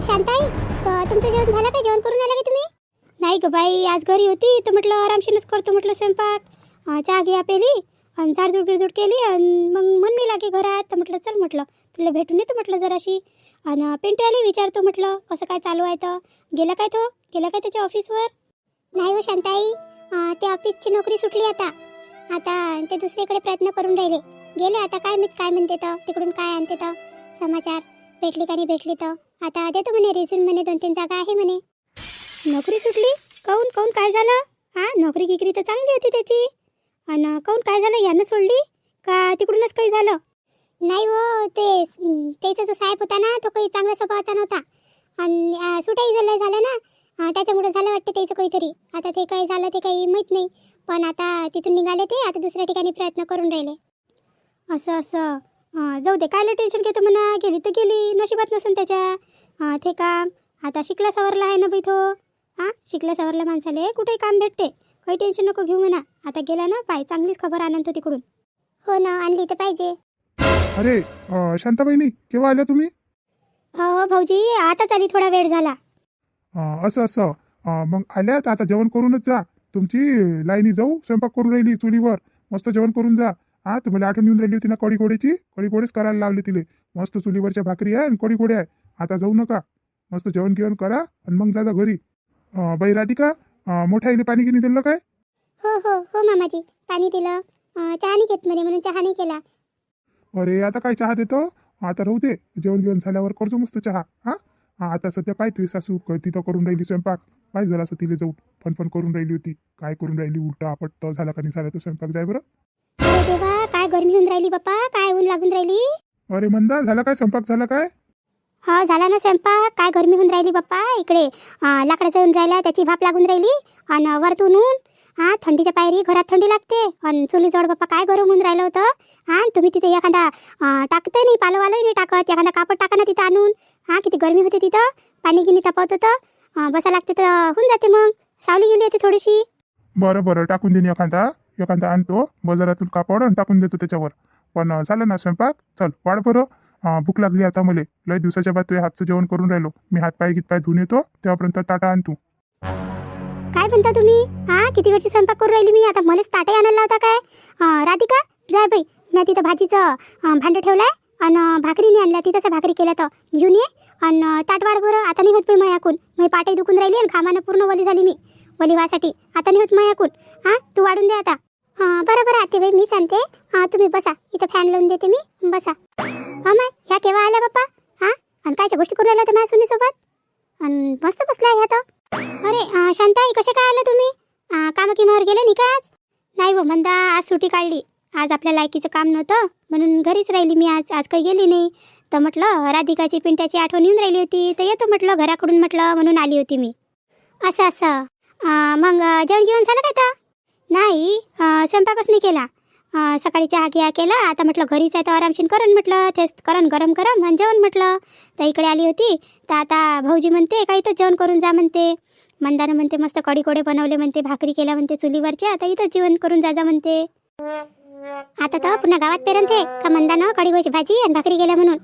शांताई, तुमचं जेवण झालं का? जेवण करून आले का तुम्ही? नाही ग बाई, आज घरी होती तर म्हटलं आरामशीरच करतो म्हटलं स्वयंपाक. चहा घ्या पेली आणि झाडझूड गिडझूड केली आणि मग मन नाही लागे घरात, तर म्हटलं चल म्हटलं तुला भेटून येतो म्हटलं जराशी. आणि पिंटू आली, विचारतो म्हटलं कसं काय चालू आहे. तर गेला काय त्याच्या ऑफिसवर? नाही हो शांताई, ते ऑफिसची नोकरी सुटली आता. ते दुसरीकडे प्रयत्न करून राहिले. गेले आता, काय काय म्हणते तर तिकडून काय आणते तर समाचार, भेटली का नाही भेटली तर. आता देतो म्हणे रिझ्यूम, म्हणे 2-3 जागा आहे म्हणे. नोकरी सुटली? काऊन काऊन काय झालं? नोकरी गिकरी तर चांगली होती त्याची. आणि काऊन काय झालं, यानं सोडली का तिकडूनच काही झालं? नाही हो, त्याचा जो साहेब होता ना, तो काही चांगल्या स्वभावाचा नव्हता. आणि सुटाई झालं ना, त्याच्यामुळे झालं वाटतं त्याचं काहीतरी. आता ते काय झालं ते काही माहीत नाही, पण आता तिथून निघाले ते, आता दुसऱ्या ठिकाणी प्रयत्न करून राहिले. असं जाऊ दे, कायला टेन्शन घेतं म्हणा. गेली तर गेली, नशिबात नसेल त्याच्या ते काम. आता शिकला सवरला आहे ना बाई तो. शिकल्या सवरल्या माणसाले कुठेही काम भेटते, काही टेन्शन नको घेऊ म्हणा. आता गेला ना, पाय चांगलीच खबर आणतो तिकडून. हो ना, आणली तर पाहिजे. अरे शांताबाईनी, केव्हा आल्या तुम्ही? हो भाऊजी, आताच आली, थोडा वेळ झाला. असं मग आल्यात, आता जेवण करूनच जा. तुमची लाईनी जाऊ स्वयंपाक करून राहिली चुलीवर, मस्त जेवण करून जा. तुम्हाला आठवण येऊन राहिली होती ना कढी गोड्याची, कढी गोडेच करायला लावले तिले. मस्त चुलीवरच्या भाकरी आहे आणि कढी गोडे आहे. आता जाऊ नका, मस्त जेवण गिवण करा आणि मग जा घरी. बाई राधिका, मोठ्या आईने पाणी गिनी दिलं काय? हो हो हो मामाजी, पाणी दिलं. चहा नाही घेत म्हणे, म्हणून चहा नाही केला. अरे आता काय चहा देतो, आता राहू दे. जेवण गिवण झाल्यावर करतो मस्त चहा. आता सध्या पाय तुझी सासू तिथं करून राहिली स्वयंपाक. पाय जरा असं तिला जाऊन पण करून राहिली होती. काय करून राहिली, उलटा आपट झाला का नाही झाला तो स्वयंपाक, जाय बरं. अरे देवा, काय गरमी होऊन राहिली बाप्पा, काय ऊन लागून राहिली. अरे मंदा, झाला काय स्वयंपाक, झाला काय? हा झाला ना स्वयंपाक. काय गरमी होऊन राहिली बाप्पा इकडे. लाकडाचा येऊन राहिला, त्याची भाप लागून राहिली. आणि वरतून ऊन. थंडीच्या पायरी, घरात थंडी लागते. आणि चुलीजवळ बाप्पा काय गरम होऊन राहिलं होतं. तुम्ही तिथे एखादा टाकतंय नाही, पालोवालोही नाही टाकत, एखादा कापड टाका ना तिथं आणून. किती गरमी होते तिथं, पाणी गिनी तापवत होतं. बसा लागते तर होऊन जाते, मग सावली गेली होती थोडीशी. बरं टाकून देईन एखादा आणतो बाजारातून कापड आणि टाकून देतो त्याच्यावर. पण झालं ना स्वयंपाक, चल वाढ बरं. भूक लागली आता मला. लय दिवसाच्या बाद तुझ्या हातचं जेवण करून राहिलो मी. हातपाय धुवून येतो, तेव्हापर्यंत ताटा आण तू. काय म्हणता तुम्ही? किती वेळची स्वयंपाक करून राहिली मी. आता मलाच ताटे आणायला होता काय? राधिका, जाय बाई, मी तिथं भाजीचं भांडं ठेवलंय आणि भाकरीने आणल्या, तिथंच भाकरी केल्या तर घेऊन ये. आणि ताट वाढ बरं. आता नाही होत बाई मायाकून, मी पाटे दुखून राहिली आणि घामानं पूर्ण वली झाली मी. वली व्हासाठी आता नाही होत मायाकून. तू वाढून दे आता. बरं आते बाई, मीच आणते. तुम्ही बसा, इथं फॅन लावून देते मी, बसा. माय, ह्या केव्हा आल्या बाप्पा? आणि कायच्या गोष्टी करून राहिल्या होत्या माझ्या सुनीसोबत, आणि मस्त बसल्या ह्या तर. अरे शांताई, कसे काय आलं तुम्ही? कामावर गेले नाही का आज? नाही हो मंदा, आज सुट्टी काढली. आज आपल्या लायकीचं काम नव्हतं म्हणून घरीच राहिली मी. आज काही गेली नाही. तर म्हटलं राधिकाची पिंट्याची आठवण येऊन राहिली होती, तर येतो म्हटलं घराकडून म्हटलं, म्हणून आली होती मी. असं मग जेवण घेऊन झालं काय तर? नाही, स्वयंपाकच नाही केला. सकाळी चहा केला. आता म्हटलं घरीच आहे तर आरामशीर करण म्हटलं, तेच करण गरम आणि जेवण म्हटलं. तर इकडे आली होती तर आता भाऊजी म्हणते काही तर जेवण करून जा म्हणते. मंदानं म्हणते मस्त कढी कोडे बनवले म्हणते, भाकरी केल्या म्हणते चुलीवरच्या, आता इथं जेवण करून जा म्हणते. आता तर पुन्हा गावात पेरनते का मंदानं कढी भाजी आणि भाकरी केल्या म्हणून.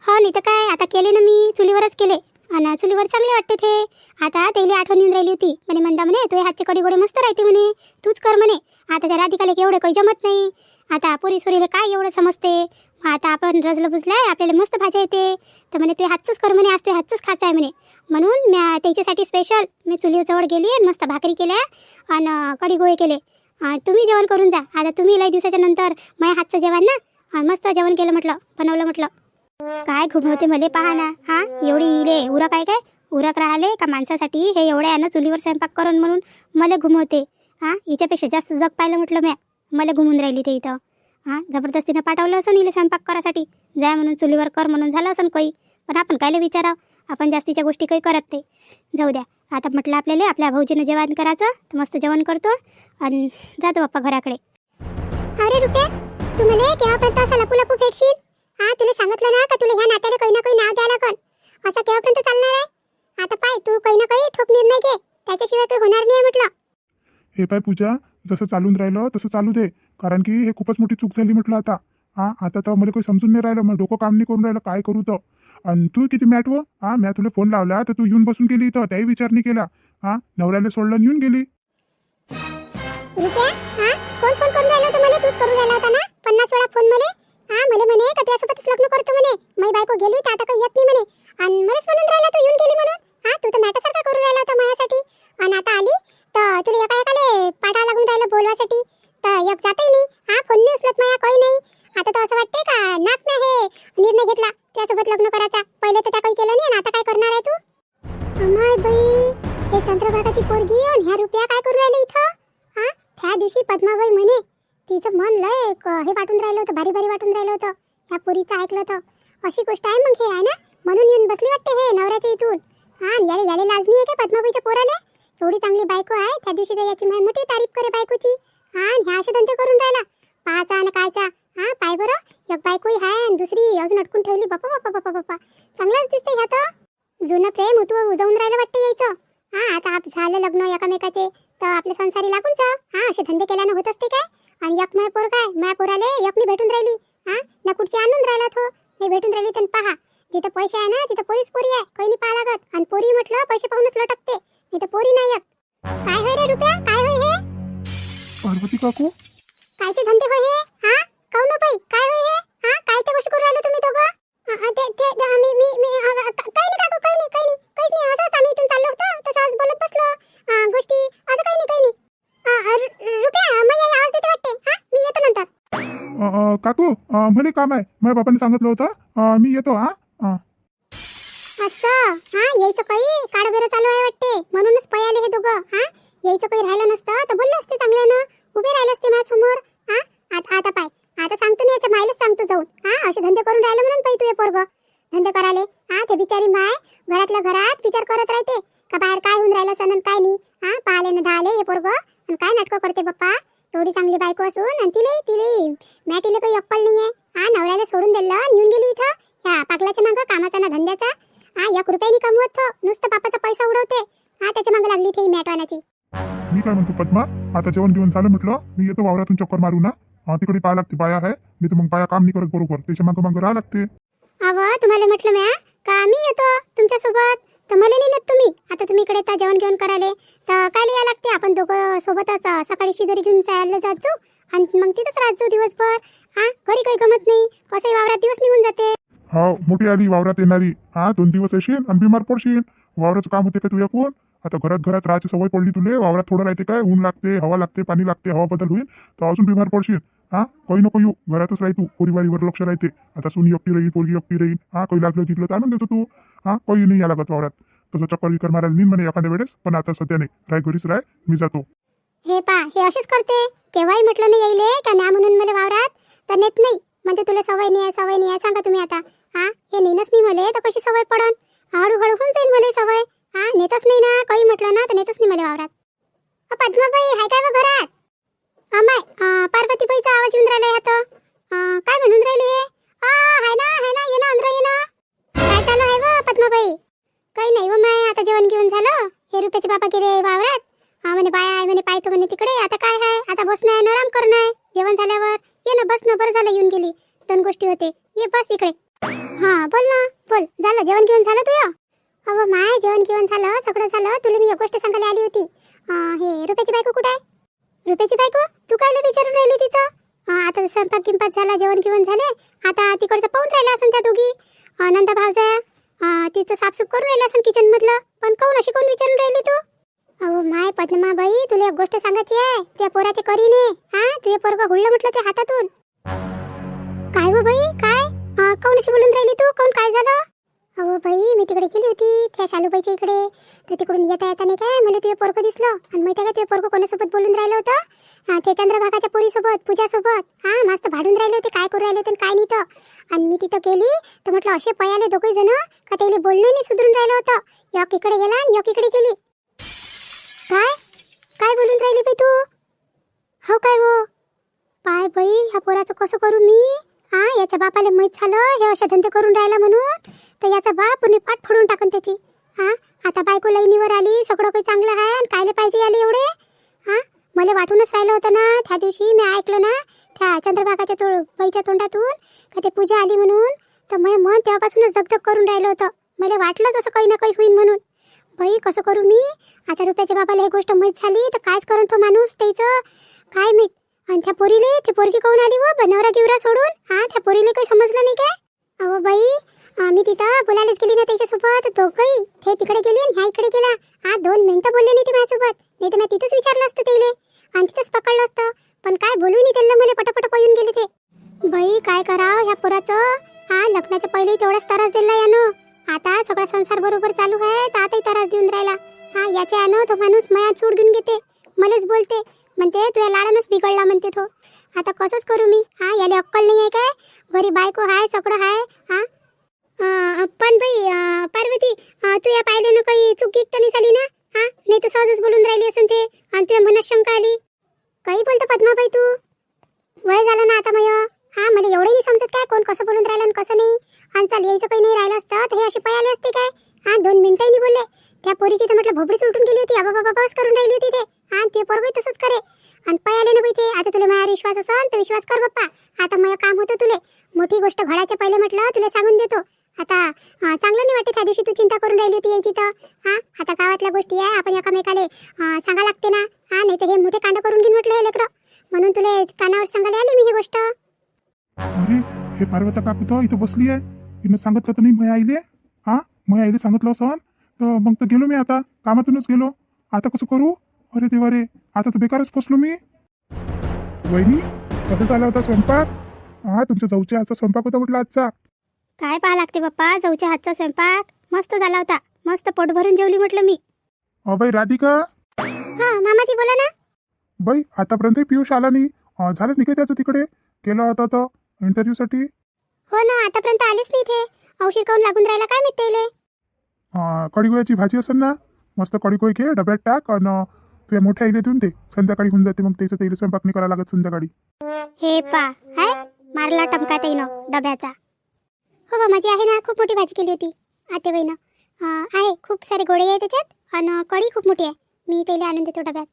हो नाही तर काय, आता केले ना मी, चुलीवरच केले. आणि चुलीवर चांगले वाटते ते. आता त्याला आठवण येऊन राहिली होती. म्हणे मंदा, म्हणे तुझे हातचे कढी गोडे मस्त राहते म्हणे, तूच कर म्हणे. आता त्या राधिकाला एवढं काही जमत नाही. आता पोरी सोरीला काय एवढं समजते. आता आपण रजलं बुजलाय, आपल्याला मस्त भाज्या येते. तर म्हणे तुझ्या हातचंच कर म्हणे, आज तुझ्या हातचंच खायचं आहे म्हणे. म्हणून मी त्याच्यासाठी स्पेशल मी चुलीजवळ गेली आणि मस्त भाकरी केल्या आणि कढी गोळे केले. तुम्ही जेवण करून जा. आता तुम्ही लय दिवसाच्या नंतर माझ्या हातचं जेवण ना, मस्त जेवण केलं म्हटलं, बनवलं म्हटलं. काय घुमवते मले पहा ना. एवढी इले उरक आहे काय? उरक राहिले का माणसासाठी हे एवढ्या यानं चुलीवर स्वयंपाक करून म्हणून मला घुमवते. हिच्यापेक्षा जास्त जग पाहिलं म्हटलं मला घुमून राहिली ते इथं. जबरदस्तीनं पाठवलं असं इले स्वयंपाक करायसाठी, जाय म्हणून चुलीवर कर म्हणून झालं असं काही. पण आपण कायले विचारा, आपण जास्तीच्या गोष्टी काही करत ते. जाऊ द्या, आता म्हटलं आपल्याला आपल्या भाऊजीनं जेवण करायचं, तर मस्त जेवण करतो आणि जातो बाप्पा घराकडे. अरे रुपया, तू मला केव्हापर्यंत असं लपू फेडशील? तुला सांगितलं ना का तुला ह्या नात्याने काही ना काही नाव द्यायला लागल. असं केव्हापर्यंत चालणार आहे? आता पाय, तू काही ना काही ठोक निर्णय घे, त्याच्याशिवाय काही होणार नाही म्हटलं. हे पाय पूजा, जसं चालून राहिलं तसं चालू दे, कारण की हे खूपच मोठी चूक झाली म्हटलं आता. आता तर मला काही समजून नाही राहिलं, मग डोकं काम नाही करून राहिलं, काय करू तर. आणि तू किती मॅटवं हा मी तुला फोन लावला तर तू येऊन बसून गेली इथं त्याही विचार नाही केला हा नवऱ्याला सोडलं आणि येऊन गेली रुपया हा कोण फोन करून राहिला होता मला तूच करून राहिला होता ना 50 वेळा फोन मला हा मला म्हणे का तुझ्यासोबतच लग्न करतो म्हणे माझी बायको गेली तर आता काही येत नाही म्हणे आणि मलाच म्हणून राहिला तू येऊन गेली म्हणून हा तू तर मॅटासारखा करून राहिला होता माझ्यासाठी आणि आता आली तर तुला एका एकाले पाठा लागून राहिलं बोलवासाठी तर एक जातही नाही हा फोन नाही उचलत माया काही नाही आता तर असं वाटतंय का नाक ना हे निर्णय घेतला त्यासोबत लग्न करायचा पहिले तर त्या काही केलं नाही आणि आता काय करणार आहे तू अमाय बाई हे चंद्रभागाची पोरगी आणि ह्या रुपया काय करू राहिले इथं हा त्या दिवशी पद्माबाई म्हणे तिचं मन लय हे वाटून राहिलं होतं भारी भारी वाटून राहिलं होतं ह्या पोरीचं ऐकलं तर अशी गोष्ट आहे मग हे आहे ना म्हणून येऊन बसली वाटते हे नवऱ्याच्या इथून हा याले याले लाज नाही आहे का पद्माबाईच्या पोराले एवढी चांगली बायको आहे त्या दिवशी तर याची माय मोठी तारीफ करे बायकोची हा आणि ह्या असे धंदे करून राहिला पाहाचा आणि कायचा हा पाय बरं एक बायकोही आहे आणि दुसरी अजून अटकून ठेवली बापा बापा बापा बापा चांगलाच दिसते ह्या तर जुनं प्रेम उजवून राहिलं वाटतं यायचं हा आता आप झालं लग्न एकामेकाचे तर आपल्या संसारी लागून जा हा असे धंदे केल्यानं होत असते काय आणि एक माय पोर काय माय पोराले एकनी भेटून राहिली हा ना कुठची आणून राहिला तो नाही भेटून राहिली तर पहा जिथं पैसे आहे ना तिथं पोरीच पोरी आहे काही नाही पाहा लागत आणि पोरी म्हटलं पैसे पाहूनच लटकते नाही तर पोरी नाही येत काय होय रे रुपया काय होय हे पार्वती काकू कायचे धंदे होय हे हा काऊन बाई काय होय हे हा कायच्या गोष्टी करू राहिले तुम्ही दोघं मी काही नाही काकू काही नाही काहीच नाही असंच आम्ही इथून चाललो होतो तसं आज बोलत बसलो गोष्टी असं काही नाही रुपया मी आवाज देते वाटते हा मी येतो नंतर काकू म्हणे काम आहे माझ्या बापाने सांगितलं होतं मी येतो हा असं हा यायचं काही काळबेरं चालू आहे वाटते म्हणूनच पयाले हे दोघं हा यायचं काही राहिलं नसतं तर बोललं असते चांगल्यानं उभे राहिले असते माझ्यासमोर हा आता पाय आता सांगतो ना याच्या मायलाच सांगतो जाऊन हा असे धंदे करून राहिले म्हणून पाहिजे तू हे पोरग धंदे कराले हा ते बिचारी माय घरातल्या घरात विचार करत राहते का बाहेर काय होऊन राहिलं सण काय नाही हा पाहिले ना धाले हे पोरग आणि काय नाटकं करते बाप्पा एवढी चांगली बायको असून आणि तिले मॅटीले काही अक्कल नाहीये हा नवऱ्याला सोडून दिलं आणि येऊन गेली इथं ह्या पागलाच्या मागं कामाचा ना धंद्याचा हा 1 रुपयानी कमवत तो नुसतं बापाचा पैसा उडवते हा त्याच्या मागं लागली ती मॅटवानाची मी काय म्हणतो पद्मा आता जेवण घेऊन झालं म्हटलं मी येतो वावरातून चक्कर मारू ना तिकडे पाया लागते बाया आहे मी तर मग बाया काम नाही करत बरोबर त्याच्या मागं राहा लागते अव तुम्हाला म्हटलं म्या का मी येतो तुमच्यासोबत तर मला नाही नेत तुम्ही आता तुम्ही इकडे येता जेवण घेऊन करायले तर काय या लागते आपण दोघं सोबतच सकाळी शिदोरी घेऊन जायला जात जाऊ आणि मग तिथंच राहत जाऊ दिवसभर हा घरी काही गमत नाही कसंही वावरात दिवस निघून जाते हो मोठी आली वावरात येणारी 2 दिवस येशील आणि बिमार पडशील वावराचं काम होते का तुझ्या कोण आता घरात राहायची सवय पडली तुले वावरात थोडं राहते काय ऊन लागते हवा लागते पाणी लागते हवा बदल होईल तर अजून बिमार पडशील काही नको येऊ घरातच राही तू पोरीबारीवर लक्ष राहते आता सुनी एकटी राहील पोरगी एकटी राहील काही लागलं गिकलं तर आणून देतो तू काही नाही या लागत वावरात तसं चक्कर विकर मारायला नेईन म्हणे एखाद्या वेळेस पण आता सध्या नाही राय घरीच राय मी जातो हे पा हे असेच करते केव्हाही म्हटलं नाही यायले का म्या म्हणून मला वावरात तर नेत नाही म्हणजे तुला सवय नाही आहे सांगा तुम्ही आता हे नेनच नाही मले तर कशी सवय पडन हळूहळू होऊन जाईल मला सवय नेतच नाही ना काही म्हटलं ना तर नेतच नाही मला वावरात पद्माबाई हाय काय व घरात अमाय पार्वतीबाईचा आवाज येऊन राहिला आता काय म्हणून राहिली हाय ना ये ना अंदर ये ना काय चालू आहे व पद्माबाई काही नाही व माय आता जेवण घेऊन झालं हे रुपयाचे बाबा गेले वावरात म्हणे बाय आहे म्हणे पाहतो म्हणे तिकडे आता काय आहे आता बसणं आहे आराम करणं आहे जेवण झाल्यावर ये ना बस ना बरं झालं येऊन गेली 2 गोष्टी होते ये बस इकडे बोल ना बोल झालं जेवण घेऊन झालं तुझं अहो माय जेवण घेऊन झालं सगळं झालं तुला मी एक गोष्ट सांगायला आली होती हे रुपयाची बायको कुठे आहे रुपयाची बायको तू काय विचारून राहिली तिचं आता स्वयंपाक गिंपाक झाला जेवण घेऊन झाले आता तिकडचं पाहून राहिलं असेल त्या दोघी नंदा भावजा तिचं साफसूफ करून राहिलं असेल किचन मधलं पण काऊन अशी कोण विचारून राहिली तू अहो माय पद्माबाई तुला एक गोष्ट सांगायची आहे त्या पोराचे करीने तुझे पोरगा हुडलं म्हटलं ते हातातून काय हो बाई काय काऊन अशी बोलून राहिली तू काऊन काय झालं अहो बाई मी तिकडे गेली होती त्या शालूबाईच्या इकडे तर तिकडून येता नाही काय मला तुझे पोरगं दिसलं आणि माहिती आहे का तुझे पोरगं कोणासोबत बोलून राहिलं होतं ते चंद्रभागाच्या पोरीसोबत पूजासोबत मस्त भाडून राहिले होते काय करू राहिले होते काय नाही तर आणि मी तिथं गेली तर म्हटलं असे पयाले दोघे जण का त्याला बोलणं नाही सुधरून राहिलं होतं एक इकडे गेला आणि एक इकडे गेली काय बोलून राहिली बाई तू हो काय हो पाय बाई ह्या पोराचं कसं करू मी याच्या बापाला माहीत झालं हे अशा धंदे करून राहिला म्हणून तर याचा बाप पुणे पाठ फोडून टाकन त्याची आता बायको लाईनीवर आली सगळं काही चांगलं आहे आणि कायले पाहिजे आली एवढे मला वाटूनच राहिलं होतं ना त्या दिवशी मी ऐकलं ना त्या चंद्रभागाच्या बाईच्या तोंडातून का ते पूजा आली म्हणून तर माझं मन तेव्हापासूनच धगधग करून राहिलं होतं. मला वाटलंच असं काही ना काही होईन म्हणून. बाई कसं करू मी आता? रुपयाच्या बाबाला ही गोष्ट माहीत झाली तर कायच करून तो माणूस त्याचं काय माहीत. आणि त्या पोरीले ती पोरगी कोण आली व बनवरा गिवरा सोडून? हा, त्या पोरीले काही समजलं नाही काय? अहो बाई, मी तिथं बोलायलाच गेली ना त्याच्यासोबत. दोघंही ते तिकडे गेली आणि ह्या इकडे गेला. 2 मिनिटं बोलले नाही ते माझ्यासोबत. नाही तर मी तिथंच विचारलं असतं त्याला आणि तिथंच पकडलं असतं. पण काय बोलू नाही त्यांना, मला पटापट पळून गेले ते. बाई काय करावं ह्या पोराचं? लग्नाच्या पहिले तेवढाच त्रास दिला यानं. आता सगळा संसार बरोबर चालू आहे तर आताही त्रास देऊन राहिला. याच्या यानं तो माणूस माया चूड घेऊन घेते, मलाच बोलते, म्हणते तुझ्या लाडानंच बिघडला म्हणते तो. आता कसंच करू मी? याला अक्कल नाही आहे काय? घरी बायको आहे, सगळं आहे. पण बाई पार्वती, तू या पाहिल्यानं काही चूक गिक तर नाही झाली ना? नाही तर सहजच बोलून राहिली असेल ते आणि तुझ्या मनात शंका आली. काही बोलतो पद्माबाई तू? वय झालं ना आता मय. मला एवढं नाही समजत काय कोण कसं बोलून राहिलं आणि कसं नाही. आणि चाल यायचं काही नाही राहिलं असतं तर हे असे पयाले असते काय? 2 मिनिटंही नाही बोलले. त्या पोरीची तर म्हटलं भोपडीच उलटून गेली होती. बाबा बस करून राहिली होती ते. ते पोरगही तसंच करे आणि पयाले ना बाई ते. आता तुला माझ्यावर विश्वास असन तर विश्वास कर बाप्पा. आता मग काम होतं तुले. मोठी गोष्ट घडायच्या पहिले म्हटलं तुला सांगून देतो. आता चांगलं नाही वाटत त्या दिवशी तू चिंता करून राहिली होती यायची तर. आता गावातल्या गोष्टी आहे, आपण एकामेकाले सांगा लागते ना. नाही तर हे मोठे कांड करून घेऊन म्हटलं हे लेकरं. म्हणून तुला कानावर सांगायला आली मी ही गोष्ट. अरे हे पार्वता काकू तर इथं बसली आहे. तिनं सांगितलं तर नाही मया आईले? मया आईले सांगितलं असं तर मग तर गेलो मी. आता कामातूनच गेलो. आता कसं करू? अरे देवा रे, आता तर बेकारच फसलो मी. वहिनी कसं झाला होता स्वयंपाक? तुमच्या जाऊच्या हातचा स्वयंपाक होता म्हटलं आजचा. काय पाहा लागते बाप्पा, जाऊच्या हातचा स्वयंपाक मस्त झाला होता. मस्त पोट भरून जेवली म्हटलं मी. बाई राधिका. मामाजी बोला ना. बाई आतापर्यंत पियुष आला नाही. झालं नाही काय त्याचं तिकडे गेला होता तर इंटरव्ह्यूसाठी? हो ना, आतापर्यंत आलेच नाही ते. औषध काऊन लागून राहिला काय माहित त्याले. कढीगोळ्याची भाजी असेल ना, मस्त कढीगोळी घे, डब्यात टाक आणि तुझ्या मोठ्या आईले देऊन दे. संध्याकाळी होऊन जाते मग त्याचं तेल स्वयंपाक नाही करायला लागत संध्याकाळी. हे पा मारला टमका त्यानं डब्याचा. हो बा, माझी आहे ना खूप मोठी भाजी केली होती आतेबाईनं. आहे खूप सारे गोळे आहे त्याच्यात आणि कढी खूप मोठी आहे. मी त्याला आणून देतो डब्यात.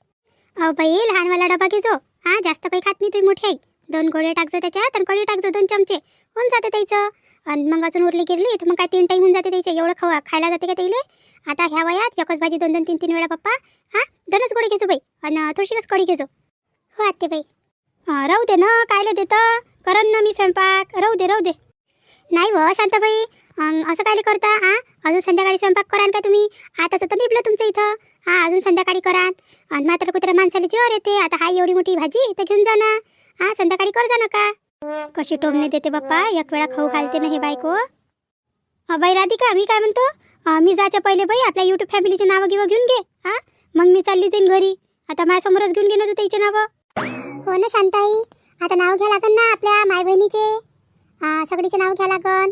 बाई लहानवाला डबा घेजो. जास्त काही खात नाही तुम्ही मोठी आई. 2 गोळे टाकजो त्याच्यात आणि कढी टाकजो 2 चमचे. होऊन जाते त्याचं. आणि मग अजून उरली गिरली तर मग काय 3 टाईम होऊन जाते त्याचे. एवढं खायला जाते का त्याला? आता ह्या वयात एकच भाजी 2-2, 3-3 वेळा पप्पा. 2च गोळे घेजो बाई आणि थोडीशीच कढी घेजो. हो आत्तेबाई. राहू दे ना, कायला देतं? करन ना मी स्वयंपाक. राहू दे. नाही व शांताबाई, असं कायले करता? अजून संध्याकाळी स्वयंपाक करान का तुम्ही? आताच तर निपलं तुमचं इथं. अजून संध्याकाळी करान. आणि मात्र कुत्र्या माणसाला जीवर येते. आता एवढी मोठी भाजी तर घेऊन जा ना. संध्याकाळी कर जा ना का? कशी टोमणे देते बाप्पा, एक वेळा खाऊ घालते ना हे बायको. बाई राधिका, मी काय म्हणतो, मी जायच्या पहिले बाई आपल्या यूट्यूब फॅमिलीचे नावं घेऊन घे. मग मी चालली जाईन घरी. आता माझ्यासमोरच घेऊन घे ना तू त्याचे नावं. हो ना शांताई, आता नाव घ्या लागन ना आपल्या माय बहिणीचे. सगळीचे नाव घ्या लागन.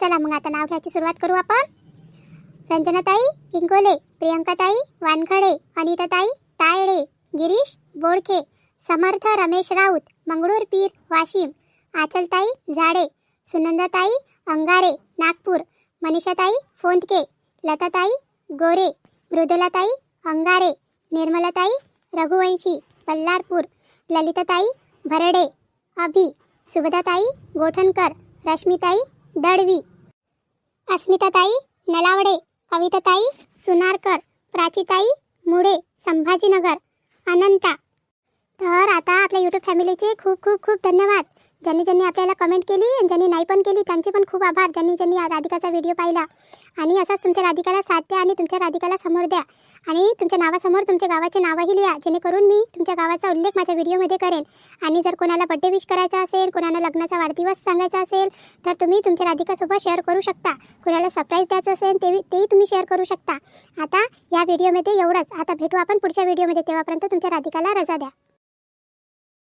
चला मग आता नाव घ्यायची सुरुवात करू आपण. रंजनाताई इंगोले, प्रियंकाताई वानखडे, अनिताताई तायडे, गिरीश बोडखे, समर्थ रमेश राऊत, मंगळूर पीर वाशिम, आचलताई झाडे, सुनंदाताई अंगारे नागपूर, मनीषाताई फोंदके, लताताई गोरे, मृदुलाताई अंगारे, निर्मलाताई रघुवंशी बल्लारपूर, ललिताताई भरडे, अभि, सुभदाताई गोठणकर, रश्मिताई दळवी, अस्मिताताई नलावडे, कविताताई सुनारकर, प्राचीताई मुडे संभाजीनगर, अनंता. तर आता आपल्या यूट्यूब फॅमिलीचे खूप खूप खूप धन्यवाद. ज्यांनी आपल्याला कमेंट केली आणि ज्यांनी नाही पण केली त्यांचे पण खूप आभार. ज्यांनी राधिकाचा व्हिडिओ पाहिला. आणि असाच तुमच्या राधिकाला साथ द्या आणि तुमच्या राधिकाला समोर द्या. आणि तुमच्या नावासमोर तुमच्या गावाचे नावही लिहा, जेणेकरून मी तुमच्या गावाचा उल्लेख माझ्या व्हिडिओमध्ये करेन. आणि जर कोणाला बड्डे विश करायचा असेल, कोणाला लग्नाचा वाढदिवस सांगायचा असेल तर तुम्ही तुमच्या राधिकासोबत शेअर करू शकता. कोणाला सरप्राईज द्यायचं असेल तेही तुम्ही शेअर करू शकता. आता या व्हिडिओमध्ये एवढंच. आता भेटू आपण पुढच्या व्हिडिओमध्ये. तेव्हापर्यंत तुमच्या राधिकाला रजा द्या.